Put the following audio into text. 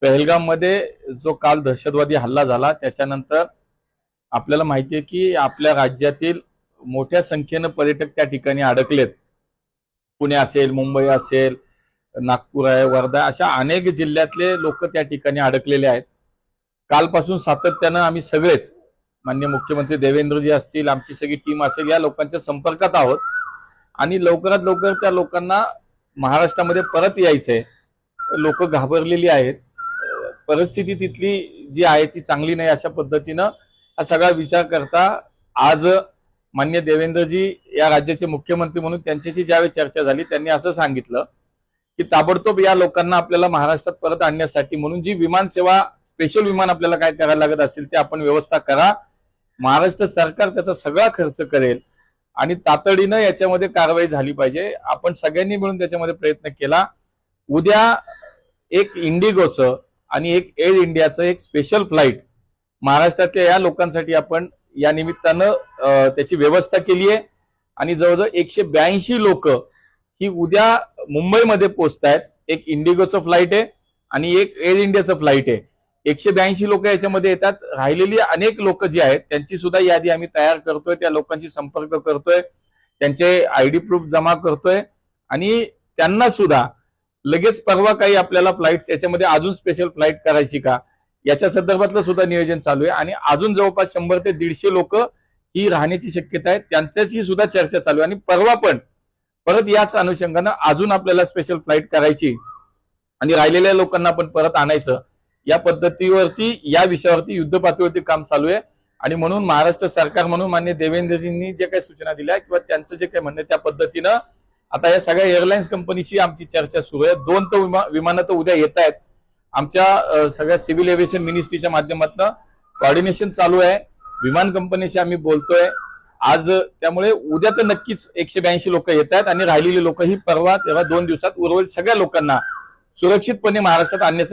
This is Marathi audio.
पहलगाम मध्ये जो काल दहशतवादी हल्ला झाला त्याच्यानंतर आपल्याला माहिती आहे की आपल्या राज्यातील मोठ्या संख्येने पर्यटक त्या ठिकाणी अडकलेत। पुणे असेल, मुंबई असेल, नागपूर आहे, वर्धा, अशा अनेक जिल्ह्यातले लोक त्या ठिकाणी अडकलेले आहेत। कालपासून सातत्याने आम्ही सगळेच माननीय मुख्यमंत्री देवेंद्रजी असतील, आमची सगळी टीम असेल, या लोकांच्या संपर्कात आहोत आणि लवकरात लवकर त्या लोकांना महाराष्ट्रामध्ये परत यायचंय। लोक घाबरलेली आहेत, परिस्थिती तिथली जी आहे ती चांगली नाही, अशा पद्धतीनं हा सगळा विचार करता आज माननीय देवेंद्रजी या राज्याचे मुख्यमंत्री म्हणून त्यांच्याशी ज्यावेळी चर्चा झाली त्यांनी असं सांगितलं की ताबडतोब या लोकांना आपल्याला महाराष्ट्रात परत आणण्यासाठी म्हणून जी विमान सेवा, स्पेशल विमान आपल्याला काय करायला लागत असेल ते आपण व्यवस्था करा। महाराष्ट्र सरकार त्याचा सगळा खर्च करेल आणि तातडीनं याच्यामध्ये कारवाई झाली पाहिजे। आपण सगळ्यांनी मिळून त्याच्यामध्ये प्रयत्न केला। उद्या एक इंडिगोचं आणि एक एअर इंडियाचं एक स्पेशल फ्लाईट महाराष्ट्रातल्या या लोकांसाठी आपण या निमित्तानं त्याची व्यवस्था केली आहे आणि जवळजवळ 182 लोक ही उद्या मुंबईमध्ये पोहोचतायत। एक इंडिगोचं फ्लाईट आहे आणि एक एअर इंडियाचं फ्लाईट आहे। 182 लोक याच्यामध्ये येतात। राहिलेली अनेक लोक जी आहेत त्यांची सुद्धा यादी आम्ही तयार करतोय, त्या लोकांशी संपर्क करतोय, त्यांचे आयडी प्रूफ जमा करतोय आणि त्यांना सुद्धा लगेच परवा काही आपल्याला फ्लाईट्स याच्यामध्ये अजून स्पेशल फ्लाईट करायची का याच्या संदर्भातलं सुद्धा नियोजन चालू आहे आणि अजून जवळपास 100 ते 150 लोक ही राहण्याची शक्यता आहे, त्यांच्याशी सुद्धा चर्चा चालू आहे आणि परवा पण परत याच अनुषंगानं अजून आपल्याला स्पेशल फ्लाईट करायची आणि राहिलेल्या लोकांना पण परत आणायचं। या पद्धतीवरती, या विषयावरती युद्ध पातळीवरती काम चालू आहे आणि म्हणून महाराष्ट्र सरकार म्हणून माननीय देवेंद्रजींनी जे काही सूचना दिल्या किंवा त्यांचं जे काही म्हणणं त्या पद्धतीनं आता या सगळ्या एअरलाइन्स कंपनीशी आमची चर्चा सुरू आहे। 2 तर विमानं तर उद्या येत आहेत। आमच्या सगळ्या सिव्हिल एव्हिएशन मिनिस्ट्रीच्या माध्यमातून कोऑर्डिनेशन चालू आहे, विमान कंपनीशी आम्ही बोलतोय आज। त्यामुळे उद्या तर नक्कीच 182 लोक येत आहेत आणि राहिलेली लोक ही परवा तेव्हा 2 दिवसात उर्वरित सगळ्या लोकांना सुरक्षितपणे महाराष्ट्रात आणण्याचं